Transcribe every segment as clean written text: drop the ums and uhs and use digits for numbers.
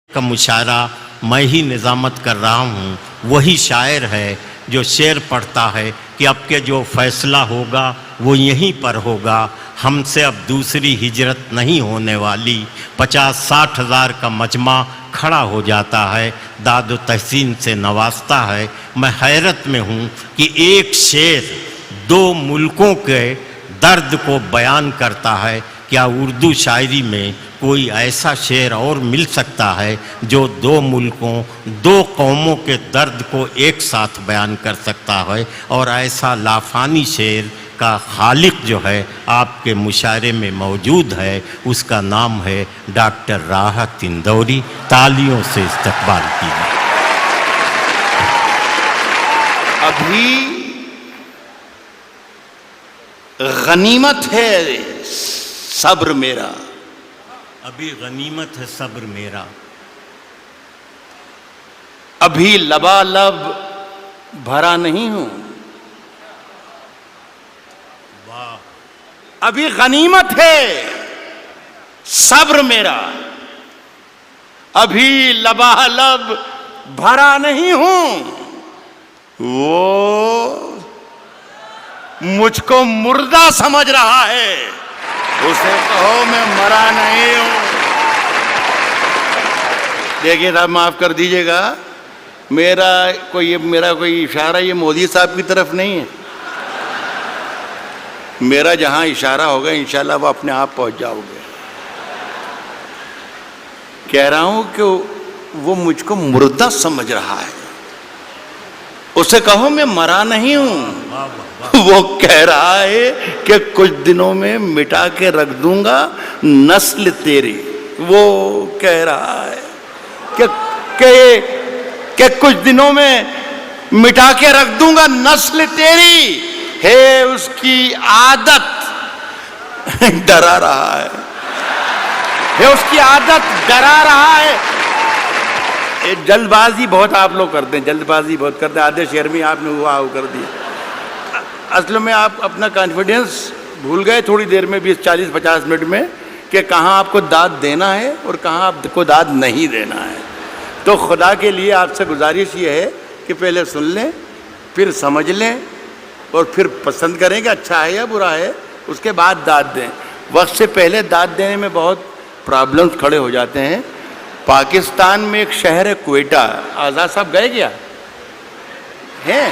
کا مشاعرہ میں ہی نظامت کر رہا ہوں، وہی شاعر ہے جو شعر پڑھتا ہے کہ اب کے جو فیصلہ ہوگا وہ یہیں پر ہوگا، ہم سے اب دوسری ہجرت نہیں ہونے والی۔ 50-60 ہزار کا مجمع کھڑا ہو جاتا ہے، داد و تحسین سے نوازتا ہے۔ میں حیرت میں ہوں کہ ایک شعر 2 ملکوں کے درد کو بیان کرتا ہے۔ کیا اردو شاعری میں کوئی ایسا شعر اور مل سکتا ہے جو 2 ملکوں 2 قوموں کے درد کو ایک ساتھ بیان کر سکتا ہے؟ اور ایسا لافانی شعر کا خالق جو ہے آپ کے مشاعرے میں موجود ہے، اس کا نام ہے ڈاکٹر راحت اندوری۔ تالیوں سے استقبال کیجیے۔ ابھی غنیمت ہے صبر میرا، ابھی غنیمت ہے صبر میرا، ابھی لبالب بھرا نہیں ہوں۔ واہ! ابھی غنیمت ہے صبر میرا، ابھی لبالب بھرا نہیں ہوں۔ وہ مجھ کو مردہ سمجھ رہا ہے، اسے کہو میں مرا نہیں ہوں۔ دیکھیے صاحب، معاف کر دیجئے گا، میرا کوئی اشارہ یہ مودی صاحب کی طرف نہیں ہے۔ میرا جہاں اشارہ ہوگا انشاءاللہ وہ اپنے آپ پہنچ جاؤ گے۔ کہہ رہا ہوں کہ وہ مجھ کو مردہ سمجھ رہا ہے، اسے کہو میں مرا نہیں ہوں۔ وہ کہہ رہا ہے کہ کچھ دنوں میں مٹا کے رکھ دوں گا نسل تیری۔ وہ کہہ رہا ہے کہ کچھ دنوں میں مٹا کے رکھ دوں گا نسل تیری، ہے اس کی عادت ڈرا رہا ہے اس کی عادت ڈرا رہا ہے۔ جلد بازی بہت آپ لوگ کرتے ہیں، جلد بازی بہت کرتے ہیں، آدھے شعر میں آپ نے ہوا کر دیا۔ اصل میں آپ اپنا کانفیڈنس بھول گئے تھوڑی دیر میں، 20-40-50 منٹ میں، کہ کہاں آپ کو داد دینا ہے اور کہاں آپ کو داد نہیں دینا ہے۔ تو خدا کے لیے آپ سے گزارش یہ ہے کہ پہلے سن لیں، پھر سمجھ لیں، اور پھر پسند کریں کہ اچھا ہے یا برا ہے، اس کے بعد داد دیں۔ وقت سے پہلے داد دینے میں بہت پرابلمز کھڑے ہو جاتے ہیں۔ پاکستان میں ایک شہر ہے کوئٹہ، آزاد صاحب گئے کیا ہیں؟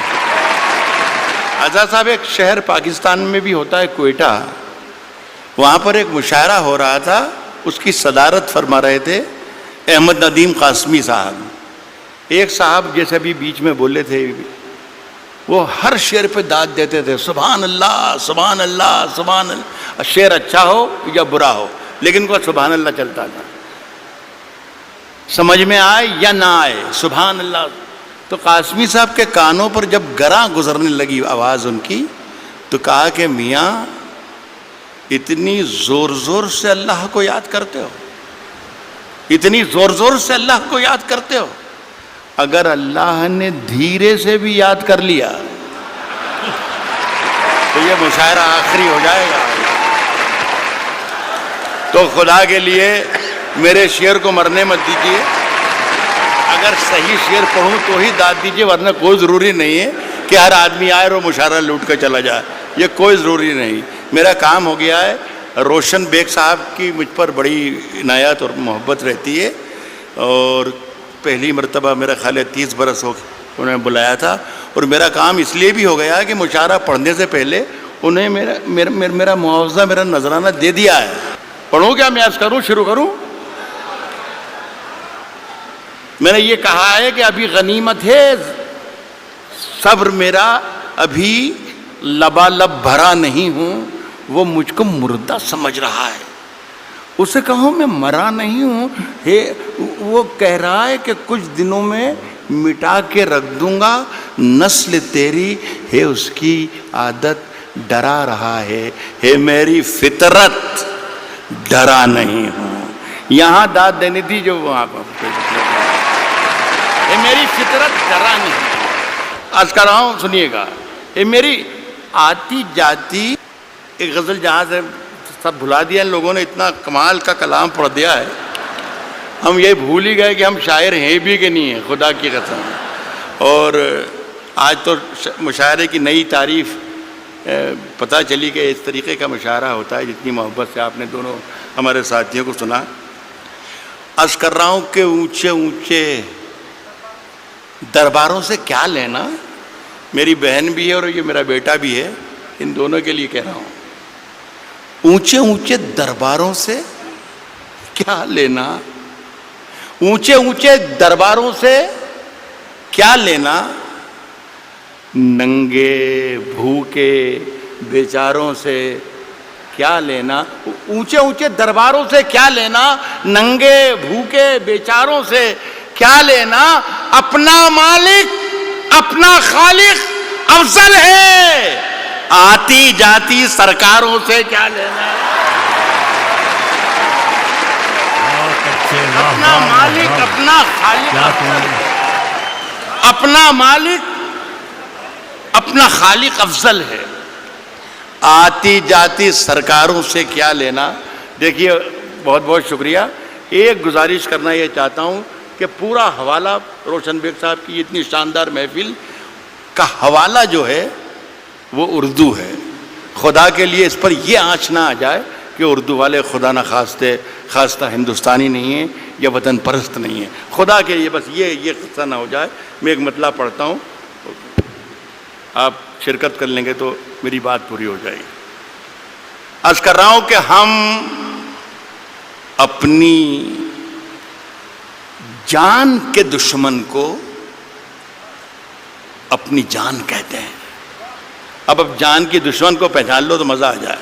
آزاد صاحب، ایک شہر پاکستان میں بھی ہوتا ہے کوئٹہ، وہاں پر ایک مشاعرہ ہو رہا تھا، اس کی صدارت فرما رہے تھے احمد ندیم قاسمی صاحب۔ ایک صاحب جیسے ابھی بیچ میں بولے تھے، وہ ہر شعر پہ داد دیتے تھے، سبحان اللہ سبحان اللہ سبحان اللہ، شعر اچھا ہو یا برا ہو لیکن ان کو سبحان اللہ چلتا تھا، سمجھ میں آئے یا نہ آئے سبحان اللہ۔ تو قاسمی صاحب کے کانوں پر جب گراں گزرنے لگی آواز ان کی، تو کہا کہ میاں اتنی زور زور سے اللہ کو یاد کرتے ہو، اتنی زور زور سے اللہ کو یاد کرتے ہو، اگر اللہ نے دھیرے سے بھی یاد کر لیا تو یہ مشاعرہ آخری ہو جائے گا۔ تو خدا کے لیے میرے شعر کو مرنے مت دیجیے، اگر صحیح شعر پڑھوں تو ہی داد دیجیے، ورنہ کوئی ضروری نہیں ہے کہ ہر آدمی آئے اور وہ مشاعرہ لوٹ کر چلا جائے، یہ کوئی ضروری نہیں۔ میرا کام ہو گیا ہے۔ روشن بیگ صاحب کی مجھ پر بڑی عنایت اور محبت رہتی ہے، اور پہلی مرتبہ میرا خیال ہے 30 برس ہو انہوں نے بلایا تھا، اور میرا کام اس لیے بھی ہو گیا کہ مشاعرہ پڑھنے سے پہلے انہیں میرا معاوضہ، میرا نذرانہ دے دیا ہے۔ پڑھوں کیا میں عرض کروں، شروع کروں؟ میں نے یہ کہا ہے کہ ابھی غنیمت ہے صبر میرا، ابھی لبالب بھرا نہیں ہوں۔ وہ مجھ کو مردہ سمجھ رہا ہے، اسے کہوں میں مرا نہیں ہوں۔ وہ کہہ رہا ہے کہ کچھ دنوں میں مٹا کے رکھ دوں گا نسل تیری، ہے اس کی عادت ڈرا رہا ہے میری فطرت ڈرا نہیں ہوں۔ یہاں داد دینی تھی جو وہاں پر، اے میری فطرت ڈرا نہیں۔ عرض کر رہا ہوں، سنیے گا، اے میری آتی جاتی ایک غزل، جہاں سے سب بھلا دیا ان لوگوں نے، اتنا کمال کا کلام پڑھ دیا ہے۔ اے میری آتی جاتی ایک غزل، جہاں سے سب بھلا دیا ان لوگوں نے، اتنا کمال کا کلام پڑھ دیا ہے۔ ہم یہ بھول ہی گئے کہ ہم شاعر ہیں بھی کہ نہیں ہیں، خدا کی قسم. اور آج تو مشاعرے کی نئی تعریف پتہ چلی کہ اس طریقے کا مشاعرہ ہوتا ہے جتنی محبت سے آپ نے دونوں ہمارے ساتھیوں کو سنا. عرض کر رہا ہوں کہ اونچے اونچے درباروں سے کیا لینا. میری بہن بھی ہے اور یہ میرا بیٹا بھی ہے، ان دونوں کے لیے کہہ رہا ہوں. اونچے اونچے درباروں سے کیا لینا، اونچے اونچے درباروں سے کیا لینا، ننگے بھوکے بیچاروں سے کیا لینا. اونچے اونچے درباروں سے کیا لینا، ننگے بھوکے بیچاروں سے کیا لینا. اپنا مالک اپنا خالق افضل ہے، آتی جاتی سرکاروں سے کیا لینا. اپنا مالک اپنا خالق، اپنا مالک اپنا خالق افضل ہے، آتی جاتی سرکاروں سے کیا لینا. دیکھیے بہت بہت شکریہ. ایک گزارش کرنا یہ چاہتا ہوں کہ پورا حوالہ روشن بیگ صاحب کی اتنی شاندار محفل کا حوالہ جو ہے وہ اردو ہے. خدا کے لیے اس پر یہ آنچ نہ آ جائے کہ اردو والے خدا نہ خواستہ ہندوستانی نہیں ہیں یا وطن پرست نہیں ہیں. خدا کے لیے بس یہ قصہ نہ ہو جائے. میں ایک مطلب پڑھتا ہوں، آپ شرکت کر لیں گے تو میری بات پوری ہو جائے گی. عرض کر رہا ہوں کہ ہم اپنی جان کے دشمن کو اپنی جان کہتے ہیں. اب جان کی دشمن کو پہچان لو تو مزہ آ جائے.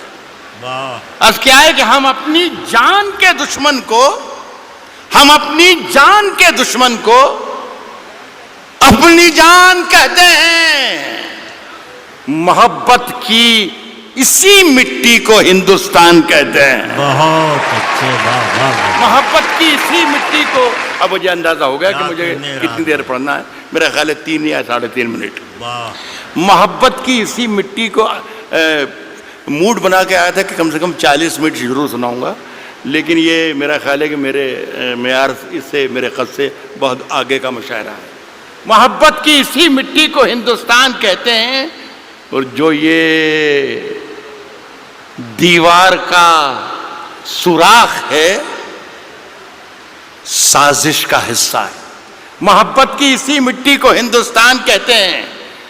عرض کیا ہے کہ ہم اپنی جان کے دشمن کو، ہم اپنی جان کے دشمن کو اپنی جان کہتے ہیں. محبت کی اسی مٹی کو ہندوستان کہتے ہیں. بہت اچھے، محبت کی اسی مٹی کو. اب مجھے اندازہ ہو گیا کہ مجھے کتنی دیر پڑھنا ہے. میرا خیال ہے 3 یا 3.5 منٹ. محبت کی اسی مٹی کو موڈ بنا کے آیا تھا کہ کم سے کم 40 منٹ ضرور سناؤں گا، لیکن یہ میرا خیال ہے کہ میرے معیار اس سے، میرے قد سے بہت آگے کا مشاعرہ ہے. محبت کی اسی مٹی کو ہندوستان کہتے ہیں، اور جو یہ دیوار کا سوراخ ہے سازش کا حصہ ہے. محبت کی اسی مٹی کو ہندوستان کہتے ہیں،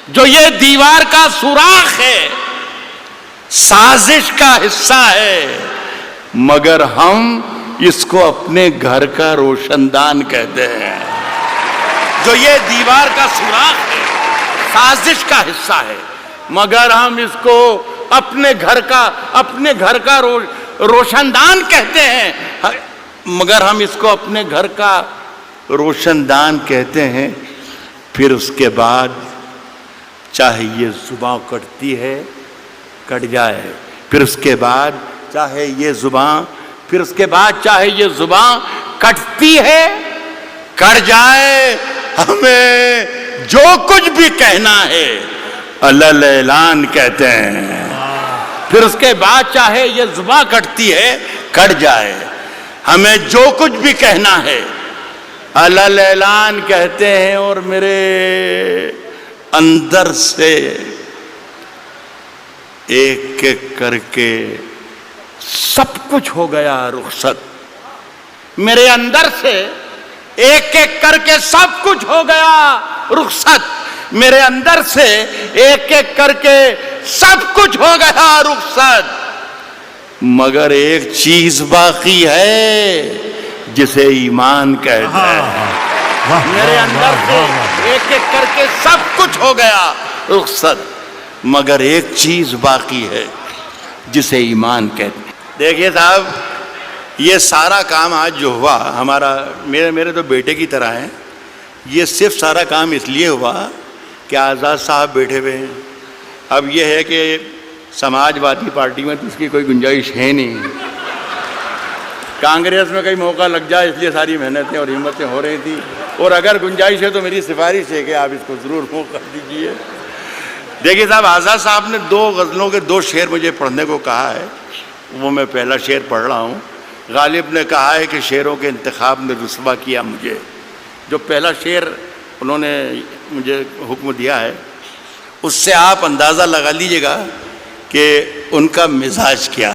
جو یہ دیوار کا سوراخ ہے سازش کا حصہ ہے، مگر ہم اس کو اپنے گھر کا روشن دان کہتے ہیں. جو یہ دیوار کا سوراخ ہے سازش کا حصہ ہے، مگر ہم اس کو اپنے گھر کا روشن دان کہتے ہیں. مگر ہم اس کو اپنے گھر کا روشن دان کہتے ہیں. پھر اس کے بعد چاہے یہ زباں کٹتی ہے کٹ جائے، پھر اس کے بعد چاہے یہ زباں کٹتی ہے کٹ جائے، ہمیں جو کچھ بھی کہنا ہے الل اعلان کہتے ہیں. پھر اس کے بعد چاہے یہ زباں کٹتی ہے کٹ جائے، ہمیں جو کچھ بھی کہنا ہے الل اعلان کہتے ہیں. اور میرے اندر سے ایک ایک کر کے سب کچھ ہو گیا رخصت. میرے اندر سے ایک ایک کر کے سب کچھ ہو گیا رخصت. میرے اندر سے ایک ایک کر کے سب کچھ ہو گیا رخصت، مگر ایک چیز باقی ہے جسے ایمان کہتے ہیں. میرے اندر سے ایک ایک کر کے سب کچھ ہو گیا رخصت، مگر ایک چیز باقی ہے جسے ایمان کہتے ہیں. دیکھیے صاحب، یہ سارا کام آج جو ہوا ہمارا، میرے تو بیٹے کی طرح ہے. یہ صرف سارا کام اس لیے ہوا کہ آزاد صاحب بیٹھے ہوئے ہیں. اب یہ ہے کہ سماج وادی پارٹی میں تو اس کی کوئی گنجائش ہے نہیں. کانگریس میں کئی موقع لگ جائے، اس لیے ساری محنتیں اور ہمتیں ہو رہی تھیں. اور اگر گنجائش ہے تو میری سفارش ہے کہ آپ اس کو ضرور موقع دیجیے. دیکھیے صاحب، آزاد صاحب نے 2 غزلوں کے 2 شعر مجھے پڑھنے کو کہا ہے. وہ میں پہلا شعر پڑھ رہا ہوں غالب نے کہا ہے کہ شعروں کے انتخاب میں رسوا کیا مجھے. جو پہلا شعر انہوں نے مجھے حکم دیا ہے اس سے آپ اندازہ لگا لیجیے گا کہ ان کا مزاج کیا